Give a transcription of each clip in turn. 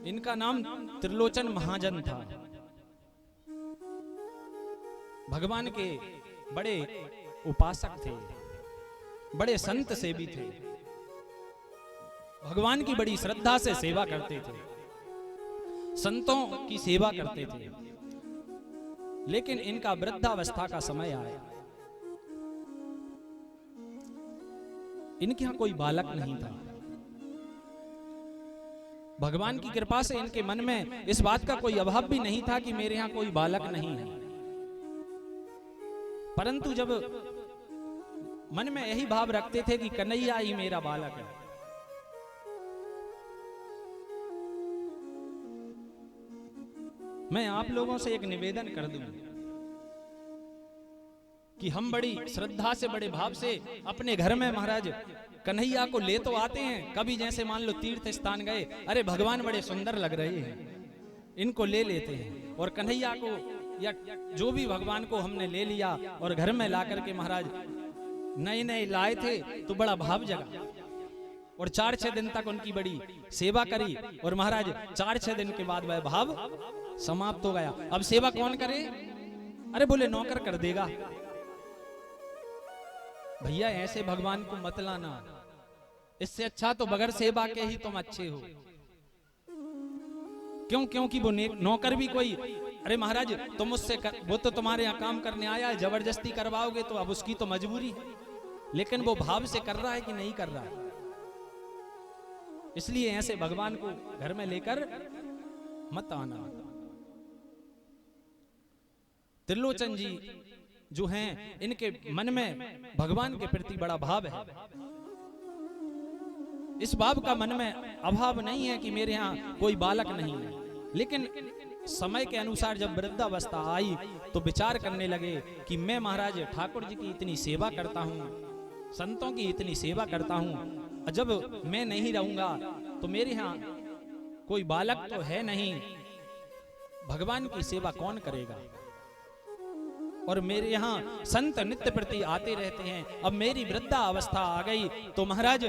इनका नाम त्रिलोचन महाजन था। भगवान के बड़े उपासक थे, बड़े संत सेवी थे, भगवान की बड़ी श्रद्धा से सेवा करते थे, संतों की सेवा करते थे। लेकिन इनका वृद्धावस्था का समय आया। इनके यहां कोई बालक नहीं था। भगवान की कृपा से इनके मन में इस बात का कोई अभाव भी नहीं था कि मेरे यहां कोई बालक नहीं है। परंतु जब मन में यही भाव रखते थे कि कन्हैया ही मेरा बालक है, मैं आप लोगों से एक निवेदन कर दूं कि हम बड़ी श्रद्धा से, बड़े भाव से अपने घर में महाराज कन्हैया को ले तो आते हैं। कभी जैसे मान लो तीर्थ स्थान गए, अरे भगवान बड़े सुंदर लग रहे हैं, इनको ले लेते हैं। और कन्हैया को या जो भी भगवान को हमने ले लिया और घर में ला करके महाराज नए नए लाए थे तो बड़ा भाव जगा और 4-6 दिन तक उनकी बड़ी सेवा करी। और महाराज 4-6 दिन के बाद वह भाव समाप्त हो गया। अब सेवा कौन करे? अरे बोले नौकर कर देगा। भैया ऐसे भगवान को मत लाना, इससे अच्छा तो बगैर सेवा के ही तुम अच्छे हो। क्यों? क्योंकि वो नौकर भी कोई, अरे महाराज तुम उससे वो तो तुम्हारे यहाँ काम करने आया है, जबरदस्ती करवाओगे तो अब उसकी तो मजबूरी है। लेकिन वो भाव से कर रहा है कि नहीं कर रहा है। इसलिए ऐसे भगवान को घर में लेकर मत आना। त्रिलोचन जी जो हैं, इनके मन में भगवान के प्रति बड़ा भाव है। इस भाव का मन में अभाव नहीं है कि मेरे यहाँ कोई बालक नहीं है। लेकिन समय के अनुसार जब वृद्धावस्था आई तो विचार करने लगे कि मैं महाराज ठाकुर जी की इतनी सेवा करता हूँ, संतों की इतनी सेवा करता हूँ, जब मैं नहीं रहूंगा तो मेरे यहाँ कोई बालक तो है नहीं, भगवान की सेवा कौन करेगा? और मेरे यहाँ संत नित्य प्रति आते रहते हैं। अब मेरी वृद्धा अवस्था आ गई तो महाराज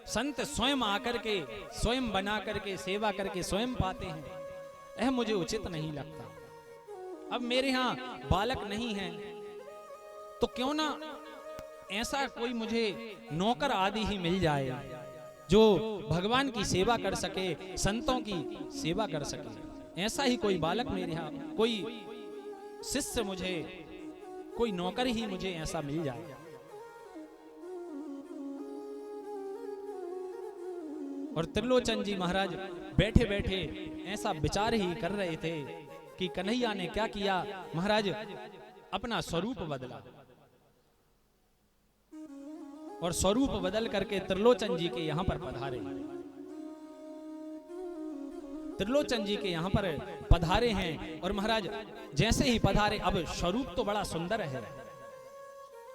संत स्वयं आकर के, स्वयं बना करके, सेवा करके स्वयं पाते हैं। यह मुझे उचित नहीं लगता। अब मेरे यहाँ बालक नहीं है तो क्यों ना ऐसा कोई मुझे नौकर आदि ही मिल जाए जो भगवान की सेवा कर सके, संतों की सेवा कर सके। ऐसा ही कोई बालक मेरे यहाँ, कोई शिष्य, मुझे कोई नौकर ही मुझे ऐसा मिल जाए। और त्रिलोचन जी महाराज बैठे बैठे ऐसा विचार ही कर रहे थे कि कन्हैया ने क्या किया, महाराज अपना स्वरूप बदला और स्वरूप बदल करके त्रिलोचन जी के यहां पर पधारे। त्रिलोचन जी के यहां पर पधारे हैं और महाराज जैसे ही पधारे, अब स्वरूप तो बड़ा सुंदर है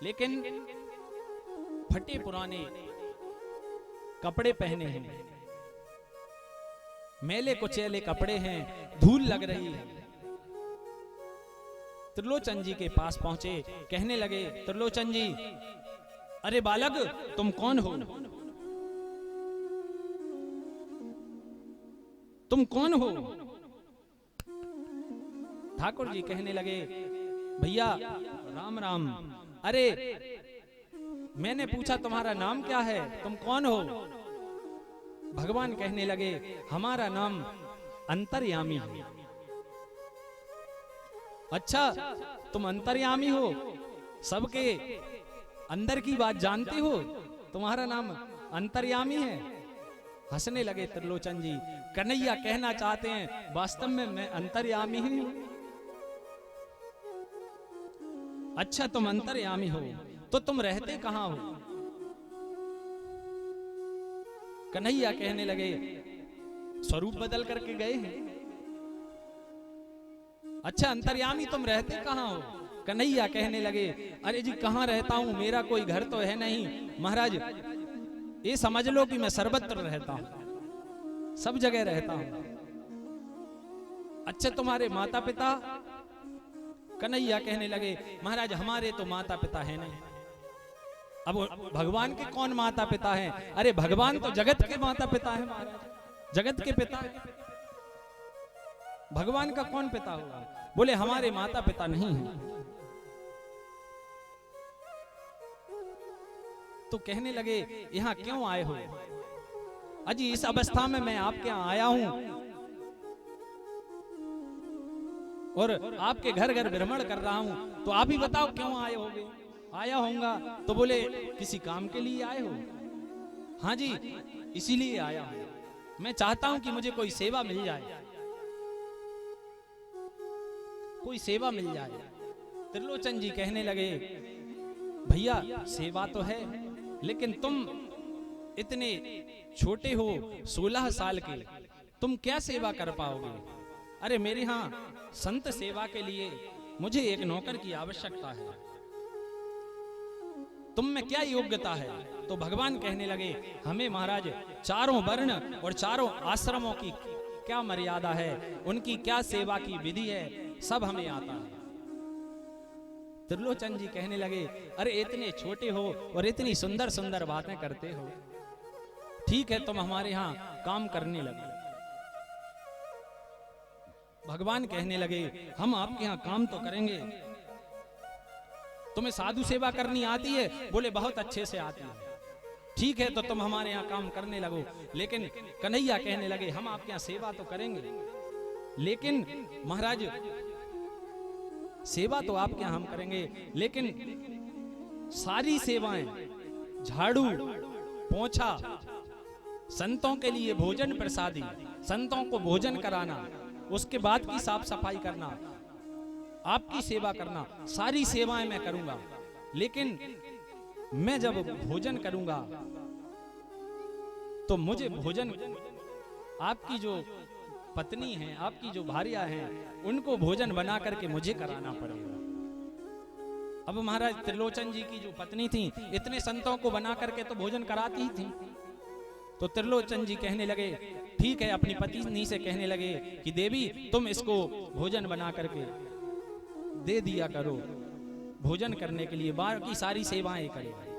लेकिन फटे पुराने कपड़े पहने हैं, मैले कुचैले कपड़े हैं, धूल लग रही है। त्रिलोचन जी के पास पहुंचे, कहने लगे, त्रिलोचन जी, अरे बालक तुम कौन हो? तुम कौन हो? ठाकुर जी कहने लगे, भैया राम राम। अरे मैंने पूछा तुम्हारा नाम क्या है, तुम कौन हो? भगवान कहने लगे, हमारा नाम अंतर्यामी है। अच्छा तुम अंतर्यामी हो, सबके अंदर की बात जानते हो, तुम्हारा नाम अंतर्यामी है। हंसने लगे त्रिलोचन जी। कन्हैया कहना चाहते हैं वास्तव में मैं अंतर्यामी ही हूं। अच्छा तुम अंतर्यामी हो तो तुम रहते कहां हो? कन्हैया कहने लगे, स्वरूप बदल करके गए हैं। अच्छा अंतर्यामी तुम रहते कहां हो? कन्हैया कहने लगे, अरे जी कहां रहता हूं, मेरा कोई घर तो है नहीं महाराज, ये समझ लो कि मैं सर्वत्र रहता हूं, सब जगह रहता हूं। अच्छा तुम्हारे माता पिता? कन्हैया कहने लगे, महाराज हमारे तो माता पिता है नहीं। अब भगवान के कौन माता पिता हैं? अरे भगवान तो जगत के माता पिता हैं महाराज, जगत के पिता है। भगवान का कौन पिता होगा? बोले हमारे माता पिता नहीं है। तो कहने लगे यहां क्यों आए हो? अजी इस अवस्था में मैं आपके यहां आया हूं और आपके घर घर भ्रमण कर रहा हूं, तो आप ही बताओ क्यों आए होगे? आया होऊंगा तो बोले किसी काम के लिए आए हो? हाँ जी इसीलिए आया हूं, मैं चाहता हूं कि मुझे कोई सेवा मिल जाए, कोई सेवा मिल जाए। त्रिलोचन जी कहने लगे भैया सेवा तो है, लेकिन तुम इतने छोटे हो 16 साल के, तुम क्या सेवा कर पाओगे? अरे मेरे यहाँ संत सेवा के लिए मुझे एक नौकर की आवश्यकता है, तुम में क्या योग्यता है? तो भगवान कहने लगे हमें महाराज चारों वर्ण और चारों आश्रमों की क्या मर्यादा है, उनकी क्या सेवा की विधि है, सब हमें आता है। त्रिलोचन जी कहने लगे अरे इतने छोटे हो और इतनी सुंदर सुंदर बातें करते हो, ठीक है तुम हमारे यहाँ काम करने लगे। भगवान कहने लगे हम आपके यहाँ काम तो करेंगे, तुम्हें साधु सेवा करनी आती है? बोले बहुत अच्छे से आती है। ठीक है तो तुम हमारे यहाँ काम करने लगो। लेकिन कन्हैया कहने लगे हम आपके यहाँ सेवा तो करेंगे, लेकिन महाराज सेवा तो आपके यहाँ हम करेंगे, लेकिन सारी सेवाएं झाड़ू पोंछा, संतों के लिए भोजन प्रसादी, संतों को भोजन कराना, उसके बाद की साफ सफाई करना, आपकी सेवा करना, सारी सेवाएं मैं करूंगा, लेकिन मैं जब भोजन करूंगा तो मुझे भोजन आपकी जो पत्नी है, आपकी जो भार्या है, उनको भोजन बना करके मुझे कराना पड़ेगा। अब महाराज त्रिलोचन जी की जो पत्नी थी इतने संतों को बना करके तो भोजन कराती ही थी। तो त्रिलोचन जी कहने लगे ठीक है, अपनी पत्नी से कहने लगे कि देवी तुम इसको भोजन बना करके दे दिया करो, भोजन करने के लिए बाकी सारी सेवाएं करेगा।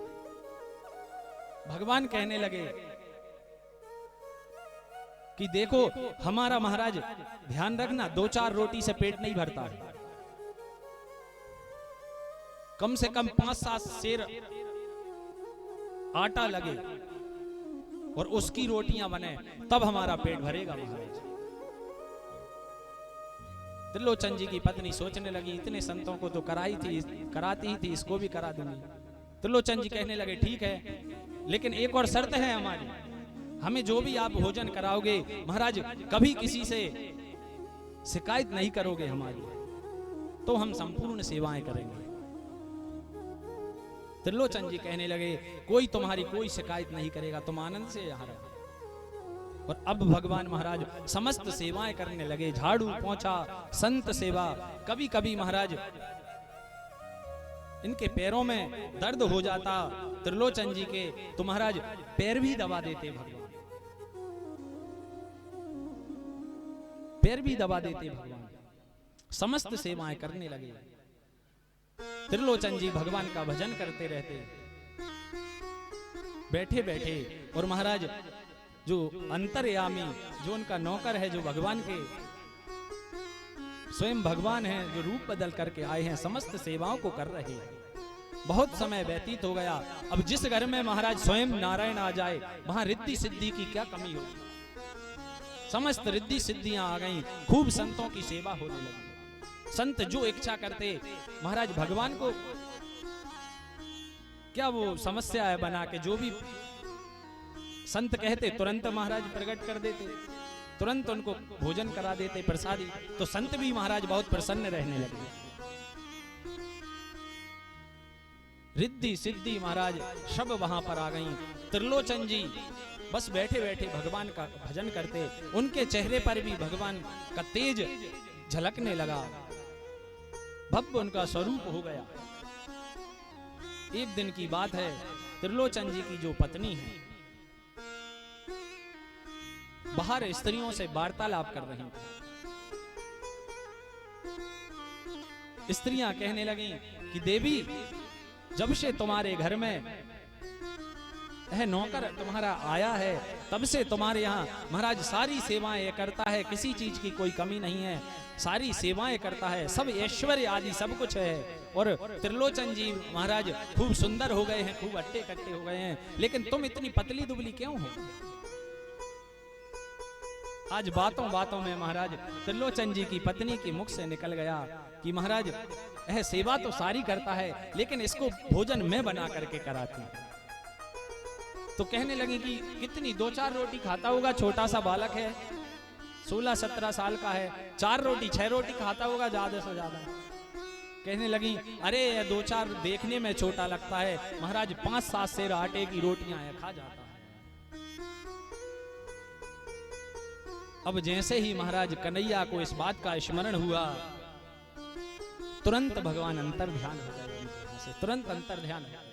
भगवान कहने लगे कि देखो हमारा महाराज ध्यान रखना, 2-4 रोटी से पेट नहीं भरता है, कम से कम 5-7 सेर आटा लगे और उसकी रोटियां बने तब हमारा पेट भरेगा महाराज। त्रिलोचन जी की पत्नी सोचने लगी इतने संतों को तो कराई थी, कराती ही थी, इसको भी करा दूंगी। त्रिलोचन जी कहने लगे ठीक है, लेकिन एक और शर्त है हमारी, हमें जो भी आप भोजन कराओगे महाराज कभी किसी से शिकायत नहीं करोगे हमारी, तो हम संपूर्ण सेवाएं करेंगे। त्रिलोचन जी कहने लगे कोई तुम्हारी कोई शिकायत नहीं करेगा, तुम आनंद से यहाँ रहो। और अब भगवान महाराज समस्त सेवाएं करने लगे, झाड़ू पोंछा, संत सेवा। कभी कभी महाराज इनके पैरों में दर्द हो जाता त्रिलोचन जी के, तो महाराज पैर भी दबा देते, भगवान पैर भी दबा देते भगवान। समस्त सेवाएं करने लगे। त्रिलोचन जी भगवान का भजन करते रहते बैठे बैठे। और महाराज जो अंतर्यामी, जो उनका नौकर है, जो भगवान के स्वयं भगवान हैं, जो रूप बदल करके आए हैं, समस्त सेवाओं को कर रहे हैं। बहुत समय व्यतीत हो गया। अब जिस घर में महाराज स्वयं नारायण आ जाए वहां रिद्धि सिद्धि की क्या कमी होगी। समस्त रिद्धि सिद्धियां आ गईं, खूब संतों की सेवा होने लगी। संत जो इच्छा करते महाराज भगवान को क्या वो समस्या है बना के, जो भी संत कहते तुरंत महाराज प्रकट कर देते, तुरंत उनको भोजन करा देते प्रसादी। तो संत भी महाराज बहुत प्रसन्न रहने लगे। रिद्धि सिद्धि महाराज सब वहां पर आ गई। त्रिलोचन जी बस बैठे बैठे भगवान का भजन करते, उनके चेहरे पर भी भगवान का तेज झलकने लगा, भव्य उनका स्वरूप हो गया। एक दिन की बात है, त्रिलोचन जी की जो पत्नी है बाहर स्त्रियों से वार्तालाप कर रही थी। स्त्रियां कहने लगी कि देवी जब से तुम्हारे घर में यह नौकर तुम्हारा आया है तब से तुम्हारे यहाँ महाराज सारी सेवाएं ये करता है, किसी चीज की कोई कमी नहीं है, सारी सेवाएं करता है, सब ऐश्वर्य आदि सब कुछ है। और त्रिलोचन जी महाराज खूब सुंदर हो गए हैं, खूब अट्टे कट्टे हो गए हैं, लेकिन तुम इतनी पतली दुबली क्यों हो? आज बातों बातों में महाराज त्रिलोचन जी की पत्नी के मुख से निकल गया कि महाराज यह सेवा तो सारी करता है, लेकिन इसको भोजन मैं बना करके कराती हूं। तो कहने लगी कि कितनी 2-4 रोटी खाता होगा, छोटा सा बालक है, 16-17 साल का है, 4 रोटी 6 रोटी खाता होगा ज्यादा से ज्यादा। कहने लगी अरे 2-4 देखने में छोटा लगता है, महाराज 5-7 सेर आटे की रोटियां है, खा जाता है। अब जैसे ही महाराज कन्हैया को इस बात का स्मरण हुआ, तुरंत भगवान अंतर ध्यान हो गए, तुरंत अंतर ध्यान हो गए,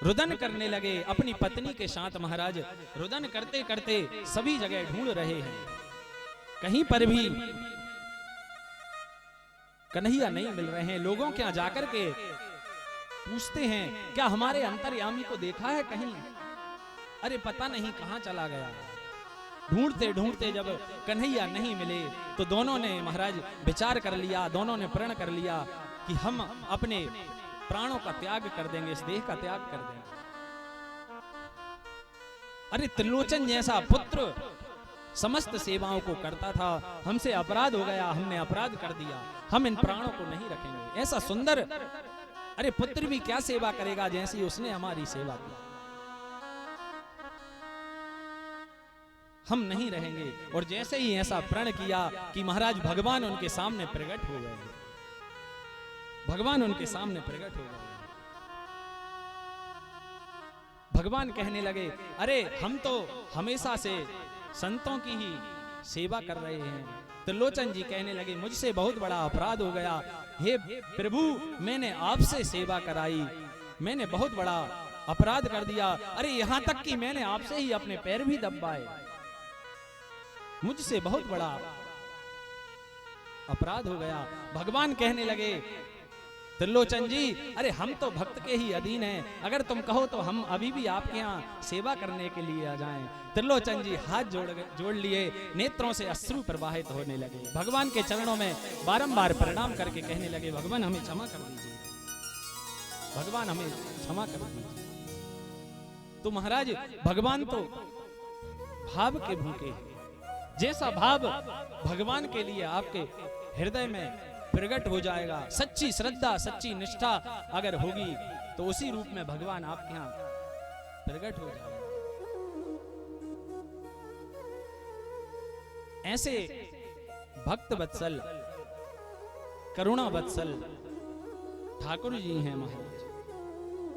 रुदन करने लगे अपनी पत्नी के साथ। महाराज रुदन करते करते सभी जगह ढूंढ रहे हैं, कहीं पर भी कन्हैया नहीं मिल रहे हैं। लोगों के यहां जाकर के पूछते हैं क्या हमारे अंतर्यामी को देखा है कहीं? अरे पता नहीं कहां चला गया। ढूंढते ढूंढते जब कन्हैया नहीं मिले तो दोनों ने महाराज विचार कर लिया, दोनों ने प्रण कर लिया कि हम अपने प्राणों का त्याग कर देंगे, इस देह का त्याग कर देंगे। अरे त्रिलोचन जैसा पुत्र समस्त सेवाओं को करता था, हमसे अपराध हो गया, हमने अपराध कर दिया, हम इन प्राणों को नहीं रखेंगे। ऐसा सुंदर अरे पुत्र भी क्या सेवा करेगा जैसी उसने हमारी सेवा की, हम नहीं रहेंगे। और जैसे ही ऐसा प्रण किया कि महाराज भगवान उनके सामने प्रकट हो गए, भगवान उनके सामने प्रकट हो गए। भगवान कहने लगे अरे हम तो हमेशा से संतों की ही सेवा कर रहे हैं। त्रिलोचन जी कहने लगे मुझसे बहुत बड़ा अपराध हो गया, हे प्रभु मैंने आपसे सेवा कराई, मैंने बहुत बड़ा अपराध कर दिया। अरे यहां तक कि मैंने आपसे ही अपने पैर भी दबाए, मुझसे बहुत बड़ा अपराध हो गया। भगवान कहने लगे त्रिलोचन जी अरे हम तो भक्त के ही अधीन हैं, अगर तुम कहो तो हम अभी भी आपके यहाँ सेवा करने के लिए आ जाएं। त्रिलोचन जी हाथ जोड़ लिए, नेत्रों से अश्रु प्रवाहित होने लगे, भगवान के चरणों में बारंबार प्रणाम करके कहने लगे भगवान हमें क्षमा कर दीजिए, भगवान हमें क्षमा कर दीजिए। तो महाराज भगवान तो भाव के भूखे, जैसा भाव भगवान के लिए आपके हृदय में प्रकट हो जाएगा, सच्ची श्रद्धा सच्ची निष्ठा अगर होगी तो उसी रूप में भगवान आपके यहाँ प्रकट हो जाएगा। ऐसे भक्त वत्सल करुणा वत्सल ठाकुर जी हैं महाराज।